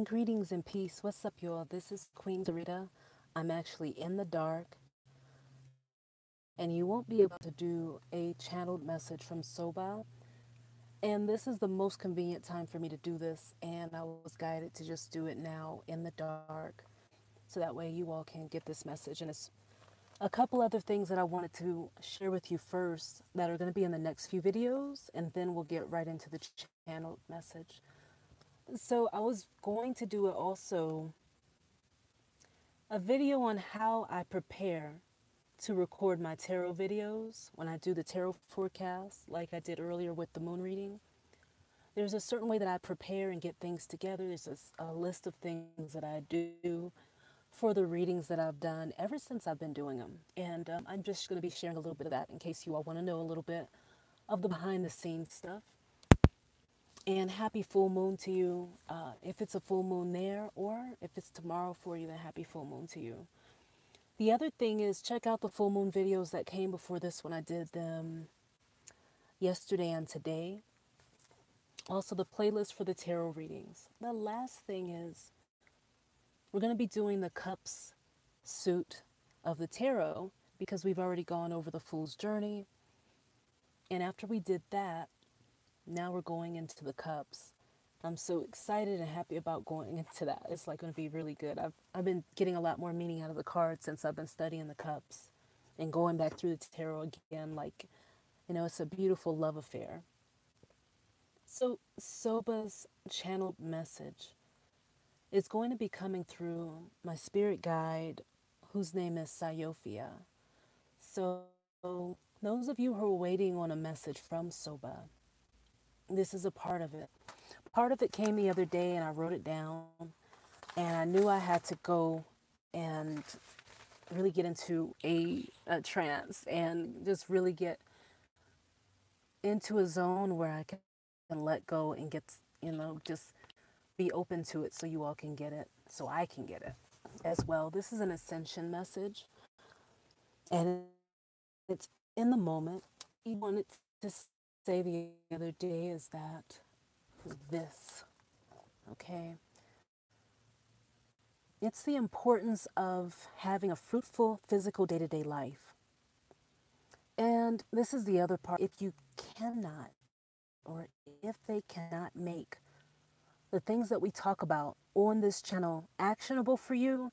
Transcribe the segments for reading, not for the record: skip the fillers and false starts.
Greetings and peace. What's up, y'all? This is Queen Zarita. I'm actually in the dark, and you won't be able to do a channeled message from Soba. And this is the most convenient time for me to do this, and I was guided to just do it now in the dark, so that way you all can get this message. And it's a couple other things that I wanted to share with you first that are going to be in the next few videos, and then we'll get right into the channeled message. So I was going to do it also a video on how I prepare to record my tarot videos when I do the tarot forecast, like I did earlier with the moon reading. There's a certain way that I prepare and get things together. There's a list of things that I do for the readings that I've done ever since I've been doing them. And I'm just going to be sharing a little bit of that in case you all want to know a little bit of the behind the scenes stuff. And happy full moon to you. If it's a full moon there, or if it's tomorrow for you, then happy full moon to you. The other thing is check out the full moon videos that came before this one. I did them yesterday and today. Also, the playlist for the tarot readings. The last thing is we're going to be doing the cups suit of the tarot because we've already gone over the Fool's Journey. And after we did that, now we're going into the cups. I'm so excited and happy about going into that. It's like going to be really good. I've been getting a lot more meaning out of the cards since I've been studying the cups and going back through the tarot again. Like, it's a beautiful love affair. So Soba's channeled message is going to be coming through my spirit guide, whose name is SAHYOFEYA. So those of you who are waiting on a message from Soba, this is a part of it. Part of it came the other day and I wrote it down, and I knew I had to go and really get into a trance and just really get into a zone where I can let go and get, just be open to it so you all can get it, so I can get it as well. This is an ascension message, and it's in the moment. He wanted to say the other day is that this, okay? It's the importance of having a fruitful physical day-to-day life. And this is the other part. If you cannot, or if they cannot make the things that we talk about on this channel actionable for you,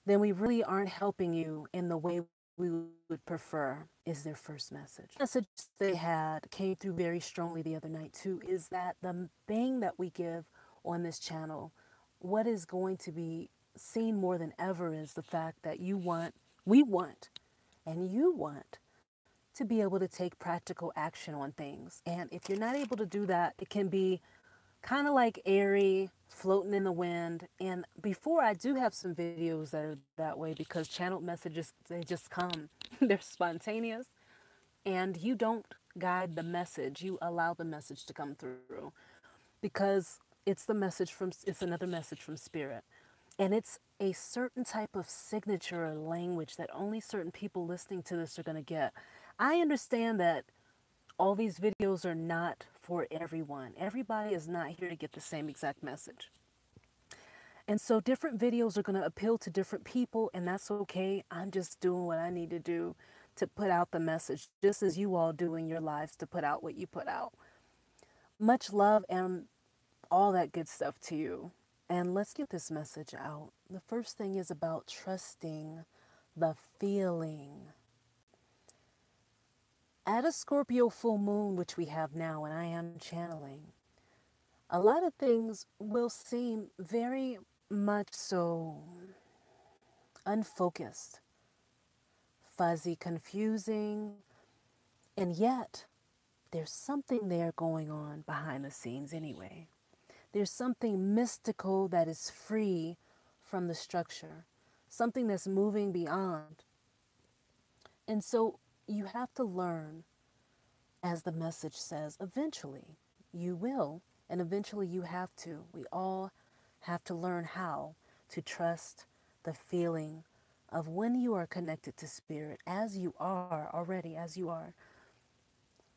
then we really aren't helping you in the way we would prefer, is their first message. Message they had came through very strongly the other night too, is that the thing that we give on this channel, what is going to be seen more than ever is the fact that we want, and you want to be able to take practical action on things. And if you're not able to do that, it can be kind of like airy, floating in the wind. And before, I do have some videos that are that way because channeled messages, they just come. They're spontaneous, and you don't guide the message. You allow the message to come through because it's another message from spirit. And it's a certain type of signature or language that only certain people listening to this are going to get. I understand that all these videos are not for everyone. Everybody is not here to get the same exact message. And so different videos are going to appeal to different people, and that's okay. I'm just doing what I need to do to put out the message, just as you all do in your lives to put out what you put out. Much love and all that good stuff to you. And let's get this message out. The first thing is about trusting the feeling. At a Scorpio full moon, which we have now, and I am channeling, a lot of things will seem very much so unfocused, fuzzy, confusing, and yet there's something there going on behind the scenes anyway. There's something mystical that is free from the structure, something that's moving beyond. And so you have to learn, as the message says, eventually you will, and eventually you have to. We all have to learn how to trust the feeling of when you are connected to spirit, as you are already, as you are.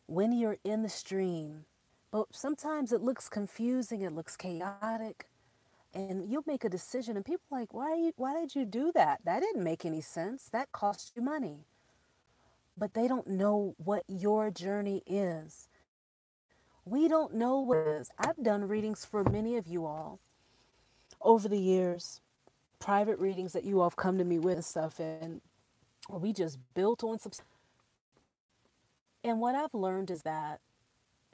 When you're in the stream, but sometimes it looks confusing, it looks chaotic, And you'll make a decision, and people are like, why did you do that? That didn't make any sense. That cost you money. But they don't know what your journey is. We don't know what it is. I've done readings for many of you all over the years, private readings that you all have come to me with and stuff, and we just built on some. And what I've learned is that,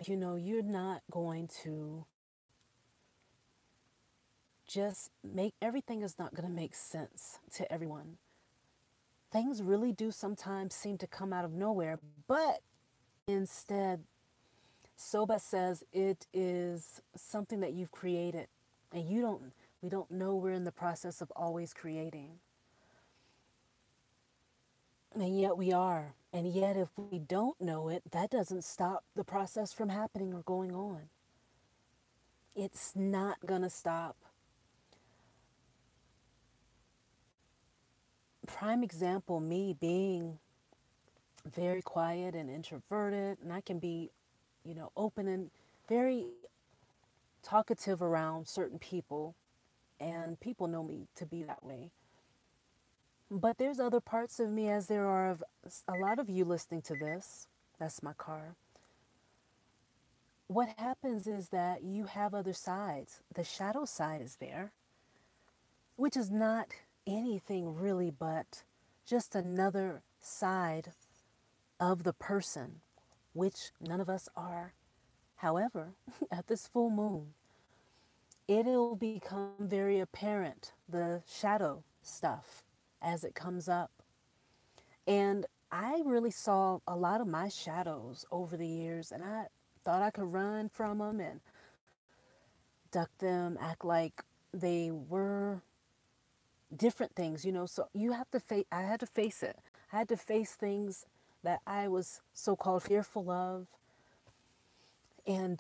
you're not going to just make everything is not going to make sense to everyone. Things really do sometimes seem to come out of nowhere, but instead, Soba says it is something that you've created, and we don't know we're in the process of always creating. And yet we are. And yet, if we don't know it, that doesn't stop the process from happening or going on. It's not going to stop. Prime example, me being very quiet and introverted, and I can be, open and very talkative around certain people, and people know me to be that way. But there's other parts of me, as there are of a lot of you listening to this. That's my car. What happens is that you have other sides. The shadow side is there, which is not anything really but just another side of the person, which none of us are. However, at this full moon, it'll become very apparent, the shadow stuff, as it comes up. And I really saw a lot of my shadows over the years, and I thought I could run from them and duck them, act like they were different things, So you have to face. I had to face it. I had to face things that I was so-called fearful of, and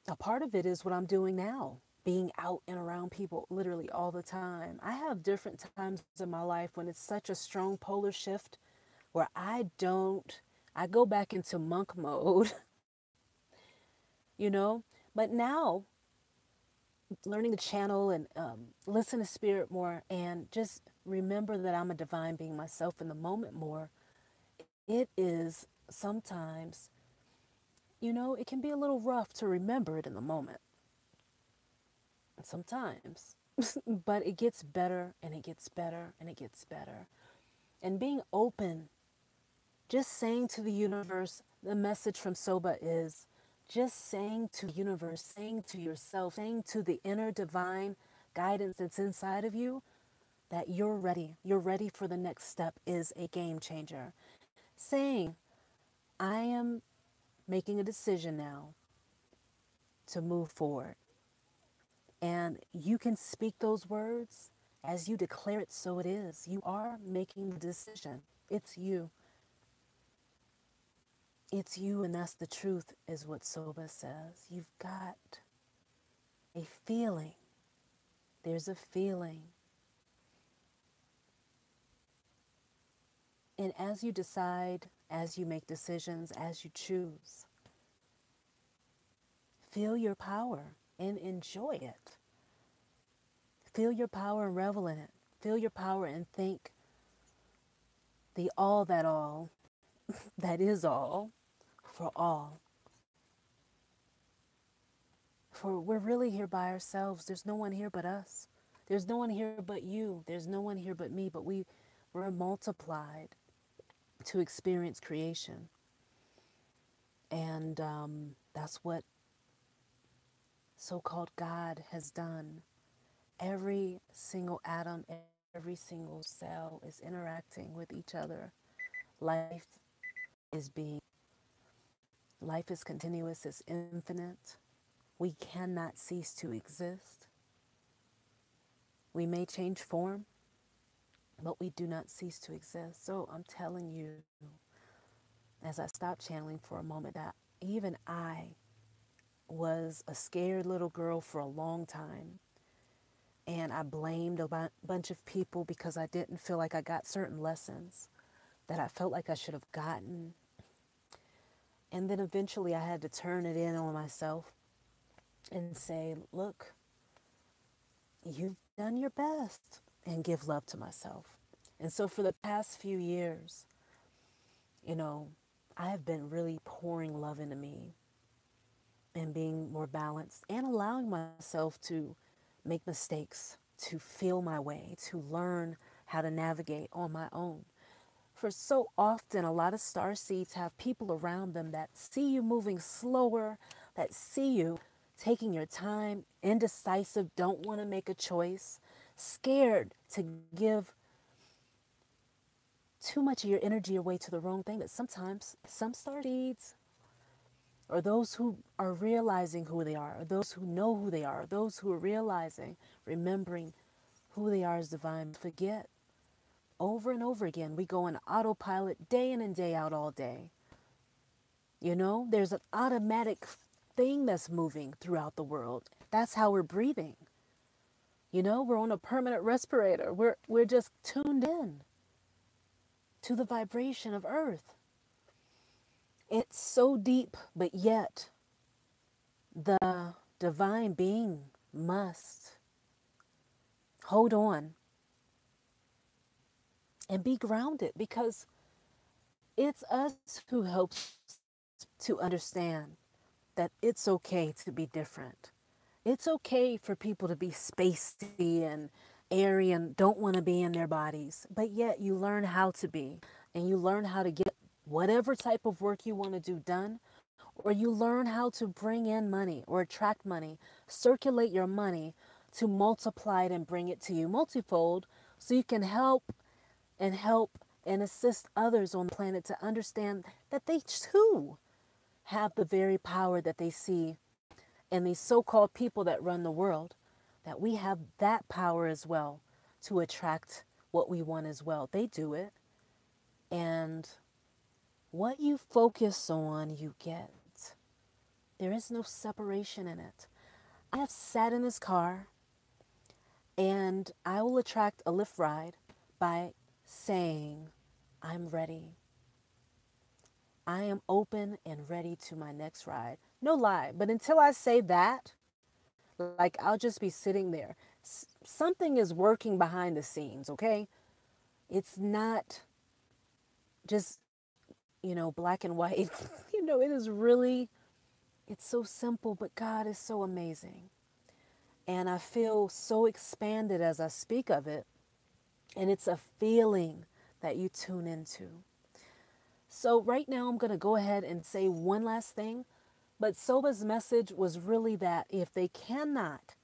a part of it is what I'm doing now, being out and around people literally all the time. I have different times in my life when it's such a strong polar shift where I go back into monk mode, you know. But now, learning to channel and listen to spirit more and just remember that I'm a divine being myself in the moment more, it is sometimes, it can be a little rough to remember it in the moment. Sometimes. But it gets better and it gets better and it gets better. And being open, just saying to the universe, the message from Soba is just saying to the universe, saying to yourself, saying to the inner divine guidance that's inside of you that you're ready. You're ready for the next step is a game changer. Saying, I am making a decision now to move forward. And you can speak those words as you declare it, so it is. You are making the decision. It's you. It's you, and that's the truth, is what Soba says. You've got a feeling. There's a feeling. And as you decide, as you make decisions, as you choose, feel your power and enjoy it. Feel your power and revel in it. Feel your power and think the all that is all for all. For we're really here by ourselves. There's no one here but us. There's no one here but you. There's no one here but me. But we're multiplied to experience creation. And that's what so-called God has done. Every single atom, every single cell is interacting with each other. Life is being, life is continuous, it's infinite. We cannot cease to exist. We may change form, but we do not cease to exist. So I'm telling you, as I stop channeling for a moment, that even I was a scared little girl for a long time. And I blamed a bunch of people because I didn't feel like I got certain lessons that I felt like I should have gotten. And then eventually I had to turn it in on myself and say, look, you've done your best, and give love to myself. And so for the past few years, you know, I have been really pouring love into me and being more balanced and allowing myself to make mistakes, to feel my way, to learn how to navigate on my own. For so often, a lot of star seeds have people around them that see you moving slower, that see you taking your time, indecisive, don't want to make a choice, scared to give too much of your energy away to the wrong thing. That sometimes some star seeds, or those who are realizing who they are, or those who know who they are, or those who are realizing, remembering who they are as divine, forget over and over again. We go on autopilot day in and day out all day. You know, there's an automatic thing that's moving throughout the world. That's how we're breathing. You know, we're on a permanent respirator. We're just tuned in to the vibration of earth. It's so deep, but yet the divine being must hold on and be grounded, because it's us who helps to understand that it's okay to be different. It's okay for people to be spacey and airy and don't want to be in their bodies, but yet you learn how to be, and you learn how to get whatever type of work you want to do done, or you learn how to bring in money or attract money, circulate your money to multiply it and bring it to you multifold, so you can help and assist others on the planet to understand that they too have the very power that they see in these so-called people that run the world, that we have that power as well to attract what we want as well. They do it. And what you focus on, you get. There is no separation in it. I have sat in this car and I will attract a Lyft ride by saying, I'm ready. I am open and ready to my next ride. No lie, but until I say that, like I'll just be sitting there. Something is working behind the scenes, okay? It's not just, black and white. It is really, it's so simple, but God is so amazing. And I feel so expanded as I speak of it. And it's a feeling that you tune into. So right now I'm going to go ahead and say one last thing. But Soba's message was really that if they cannot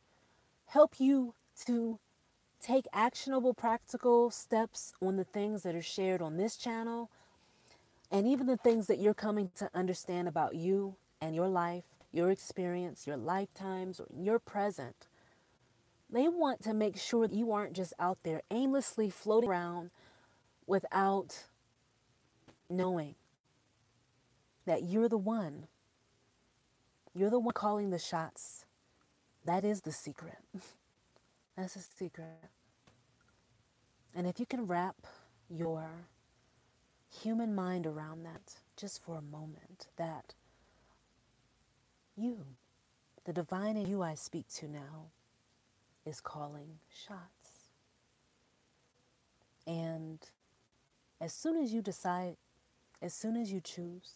help you to take actionable, practical steps on the things that are shared on this channel, and even the things that you're coming to understand about you and your life, your experience, your lifetimes, or your present, they want to make sure that you aren't just out there aimlessly floating around without knowing that you're the one. You're the one calling the shots. That is the secret. That's the secret. And if you can wrap your human mind around that just for a moment, that you, the divine in you I speak to now, is calling shots. And as soon as you decide, as soon as you choose,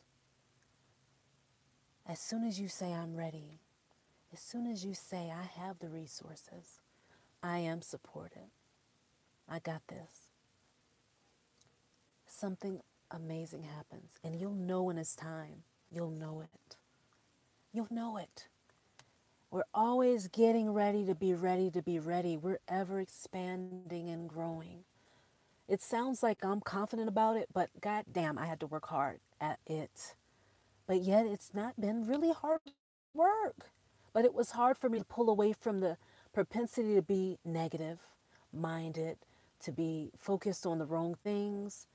as soon as you say, I'm ready, as soon as you say, I have the resources, I am supported, I got this, something amazing happens. And you'll know when it's time. You'll know it. You'll know it. We're always getting ready to be ready to be ready. We're ever expanding and growing. It sounds like I'm confident about it, but goddamn, I had to work hard at it. But yet it's not been really hard work. But it was hard for me to pull away from the propensity to be negative minded, to be focused on the wrong things,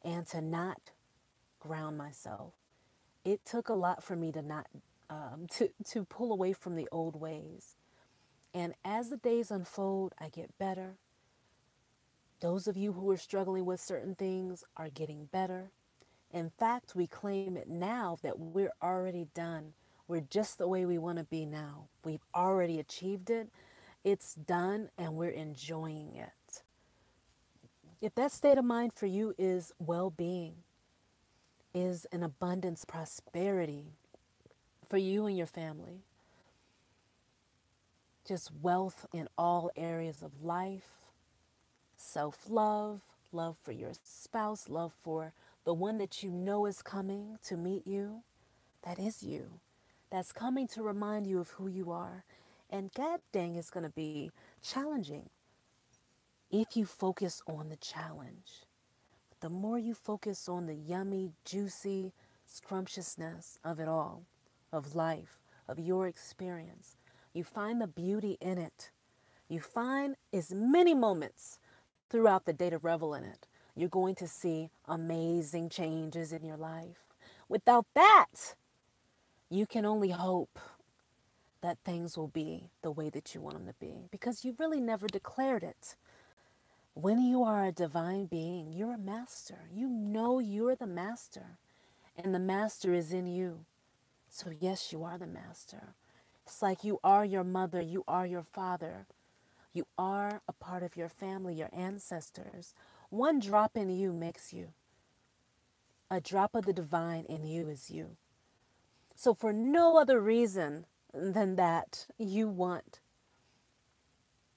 and to not ground myself. It took a lot for me to not to pull away from the old ways. And as the days unfold, I get better. Those of you who are struggling with certain things are getting better. In fact, we claim it now that we're already done. We're just the way we want to be now. We've already achieved it. It's done and we're enjoying it. If that state of mind for you is well being, is an abundance, prosperity for you and your family, just wealth in all areas of life, self love, love for your spouse, love for the one that you know is coming to meet you, that is you. That's coming to remind you of who you are. And God dang, it's going to be challenging if you focus on the challenge. The more you focus on the yummy, juicy scrumptiousness of it all, of life, of your experience, you find the beauty in it. You find as many moments throughout the day to revel in it. You're going to see amazing changes in your life. Without that, you can only hope that things will be the way that you want them to be because you really never declared it. When you are a divine being, you're a master. You know you're the master, and the master is in you. So, yes, you are the master. It's like you are your mother, you are your father, you are a part of your family, your ancestors. One drop in you makes you. A drop of the divine in you is you. So, for no other reason than that, you want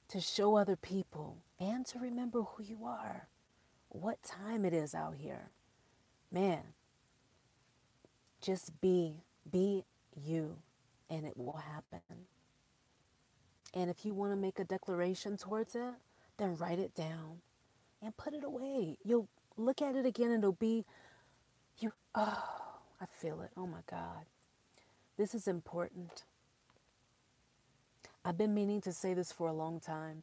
to show other people and to remember who you are, what time it is out here. Man, just be you, and it will happen. And if you want to make a declaration towards it, then write it down and put it away. You'll look at it again and it'll be you. Oh, I feel it. Oh my God. This is important. I've been meaning to say this for a long time.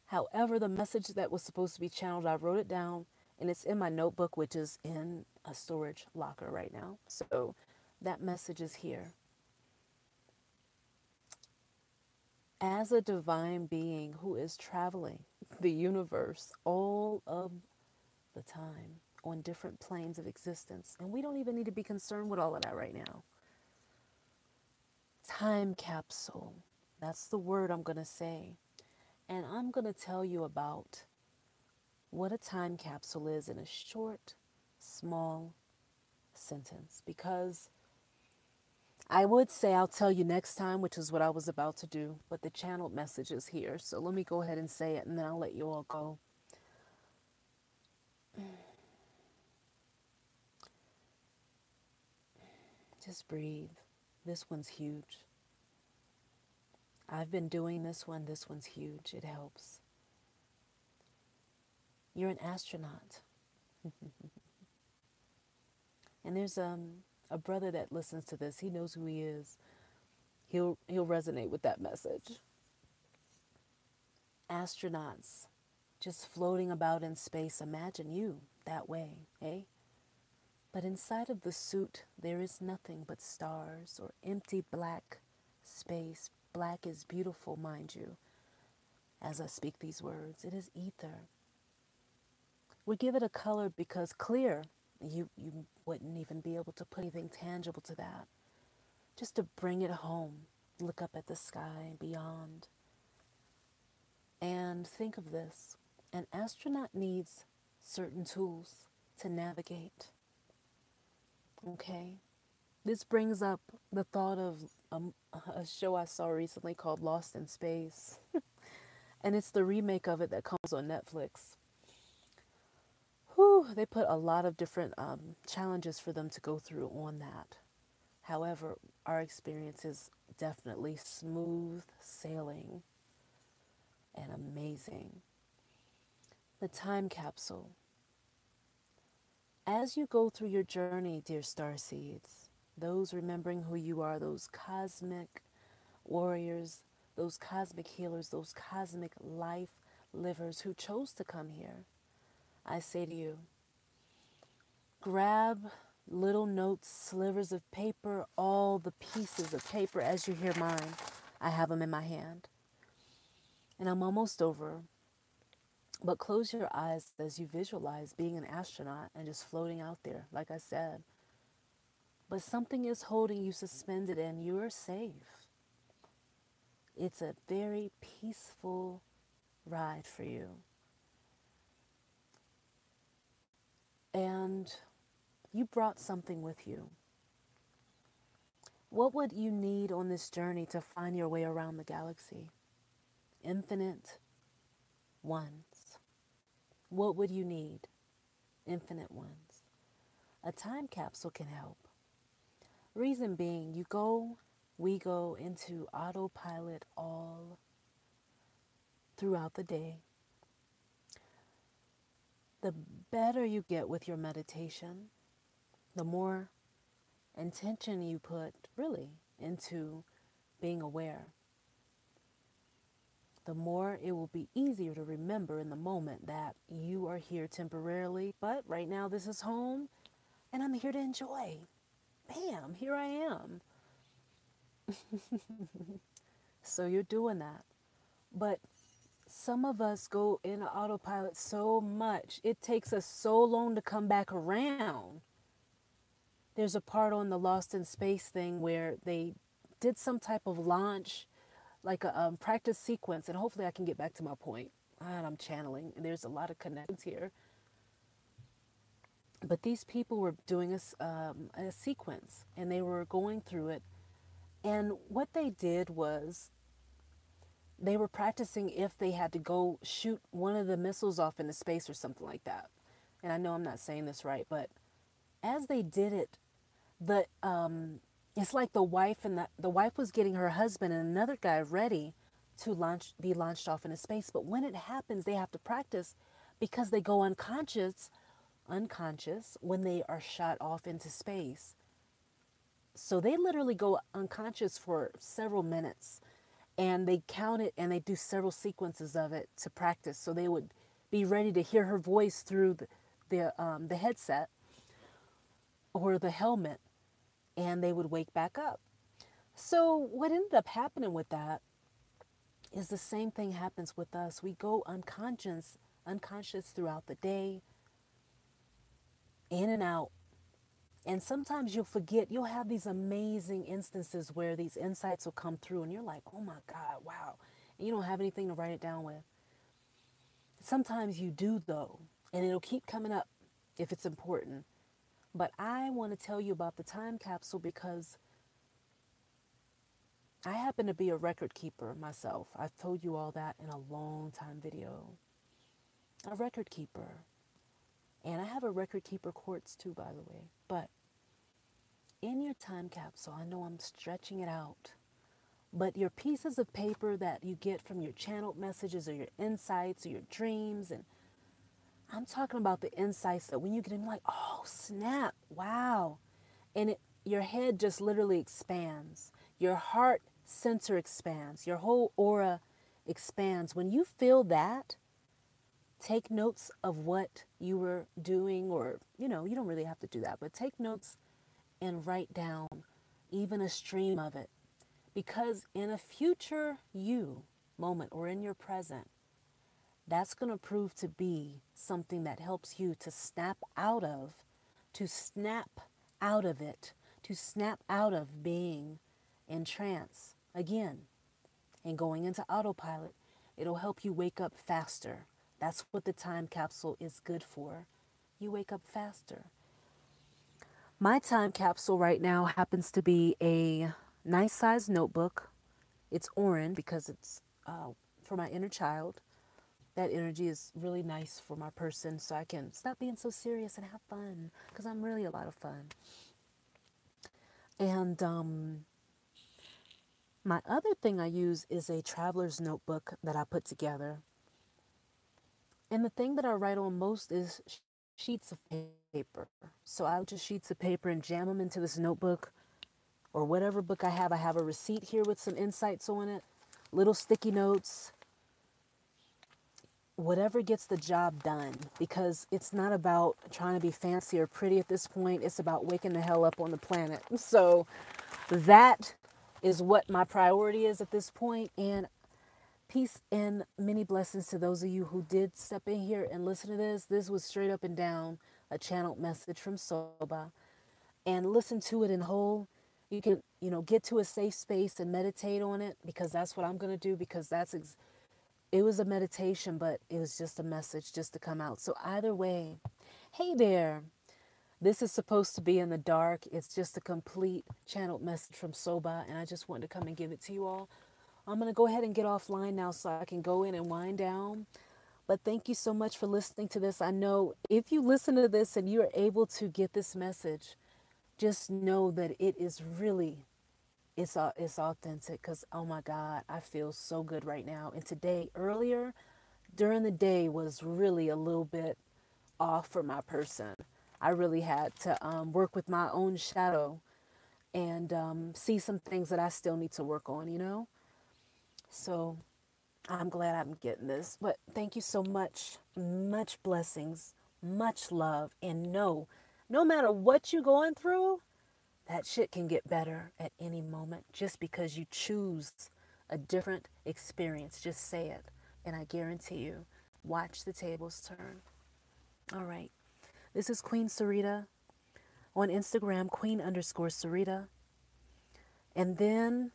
However, the message that was supposed to be channeled, I wrote it down and it's in my notebook, which is in a storage locker right now. So that message is here. As a divine being who is traveling the universe all of the time on different planes of existence, and we don't even need to be concerned with all of that right now. Time capsule. That's the word I'm going to say. And I'm going to tell you about what a time capsule is in a short, small sentence. Because I would say I'll tell you next time, which is what I was about to do, but the channeled message is here. So let me go ahead and say it and then I'll let you all go. Just breathe. This one's huge. I've been doing this one. This one's huge. It helps. You're an astronaut. And there's a brother that listens to this. He knows who he is. He'll resonate with that message. Astronauts just floating about in space. Imagine you that way, eh? But inside of the suit, there is nothing but stars or empty black space. Black is beautiful, mind you, as I speak these words. It is ether. We give it a color because clear, you wouldn't even be able to put anything tangible to that. Just to bring it home, look up at the sky and beyond. And think of this. An astronaut needs certain tools to navigate. Okay? This brings up the thought of a show I saw recently called Lost in Space. And it's the remake of it that comes on Netflix. Whew, they put a lot of different challenges for them to go through on that. However, our experience is definitely smooth sailing and amazing. The time capsule. As you go through your journey, dear starseeds, those remembering who you are, those cosmic warriors, those cosmic healers, those cosmic life livers who chose to come here, I say to you, grab little notes, slivers of paper, all the pieces of paper as you hear mine. I have them in my hand. And I'm almost over. But close your eyes as you visualize being an astronaut and just floating out there, like I said. But something is holding you suspended and you're safe. It's a very peaceful ride for you. And you brought something with you. What would you need on this journey to find your way around the galaxy? Infinite ones. What would you need? Infinite ones. A time capsule can help. Reason being, we go into autopilot all throughout the day. The better you get with your meditation, the more intention you put really into being aware, the more it will be easier to remember in the moment that you are here temporarily, but right now this is home and I'm here to enjoy. Bam, here I am. So you're doing that. But some of us go in autopilot so much, it takes us so long to come back around. There's a part on the Lost in Space thing where they did some type of launch, like a practice sequence, and hopefully I can get back to my point. And I'm channeling, and there's a lot of connections here. But these people were doing a sequence, and they were going through it. And what they did was they were practicing if they had to go shoot one of the missiles off into space or something like that. And I know I'm not saying this right, but as they did it, the it's like the wife was getting her husband and another guy ready to be launched off into space. But when it happens, they have to practice because they go unconscious when they are shot off into space. So they literally go unconscious for several minutes, and they count it and they do several sequences of it to practice. So they would be ready to hear her voice through the headset or the helmet, and they would wake back up. So what ended up happening with that is the same thing happens with us. We go unconscious throughout the day, in and out. And sometimes you'll forget, you'll have these amazing instances where these insights will come through and you're like, oh my God, wow. And you don't have anything to write it down with. Sometimes you do though, and it'll keep coming up if it's important. But I want to tell you about the time capsule because I happen to be a record keeper myself. I've told you all that in a long time video. A record keeper. And I have a record keeper quartz too, by the way. But in your time capsule, I know I'm stretching it out, but your pieces of paper that you get from your channeled messages or your insights or your dreams, and I'm talking about the insights that when you get in, like, oh, snap, wow. And your head just literally expands. Your heart center expands. Your whole aura expands. When you feel that, take notes of what you were doing, or, you don't really have to do that, but take notes and write down even a stream of it. Because in a future you moment or in your present, that's going to prove to be something that helps you to snap out of it, to snap out of being in trance again and going into autopilot. It'll help you wake up faster. That's what the time capsule is good for. You wake up faster. My time capsule right now happens to be a nice sized notebook. It's orange because it's for my inner child. That energy is really nice for my person, so I can stop being so serious and have fun, because I'm really a lot of fun. And my other thing I use is a traveler's notebook that I put together. And the thing that I write on most is sheets of paper. So I'll just sheets of paper and jam them into this notebook or whatever book I have. I have a receipt here with some insights on it, little sticky notes, whatever gets the job done, because it's not about trying to be fancy or pretty at this point. It's about waking the hell up on the planet. So that is what my priority is at this point. And peace and many blessings to those of you who did step in here and listen to this. This was straight up and down a channeled message from Soba. And listen to it in whole. You can get to a safe space and meditate on it, because that's what I'm going to do, because it was a meditation, but it was just a message just to come out. So either way, hey there. This is supposed to be in the dark. It's just a complete channeled message from Soba, and I just wanted to come and give it to you all. I'm going to go ahead and get offline now so I can go in and wind down. But thank you so much for listening to this. I know if you listen to this and you are able to get this message, just know that it is really, it's authentic, because, oh my God, I feel so good right now. And today, earlier during the day was really a little bit off for my person. I really had to work with my own shadow and see some things that I still need to work on. So I'm glad I'm getting this. But thank you so much. Much blessings, much love. And no matter what you're going through, that shit can get better at any moment just because you choose a different experience. Just say it. And I guarantee you, watch the tables turn. All right. This is Queen Sarita on Instagram, Queen_Sarita. And then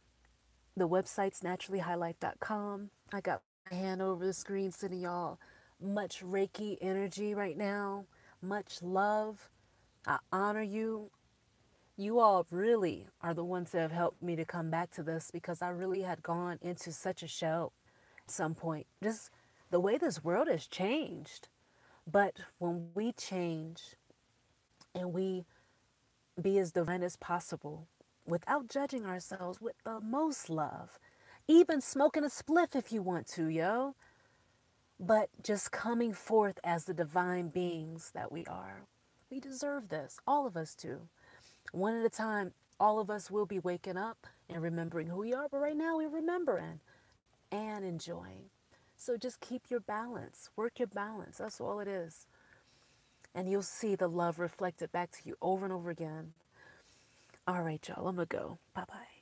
the website's naturallyhighlife.com. I got my hand over the screen sending y'all much Reiki energy right now, much love. I honor you. You all really are the ones that have helped me to come back to this, because I really had gone into such a shell at some point. Just the way this world has changed. But when we change and we be as divine as possible without judging ourselves, with the most love, even smoking a spliff if you want to, yo, but just coming forth as the divine beings that we are. We deserve this. All of us do. One at a time, all of us will be waking up and remembering who we are. But right now, we're remembering and enjoying. So just keep your balance. Work your balance. That's all it is. And you'll see the love reflected back to you over and over again. All right, y'all. I'm going to go. Bye-bye.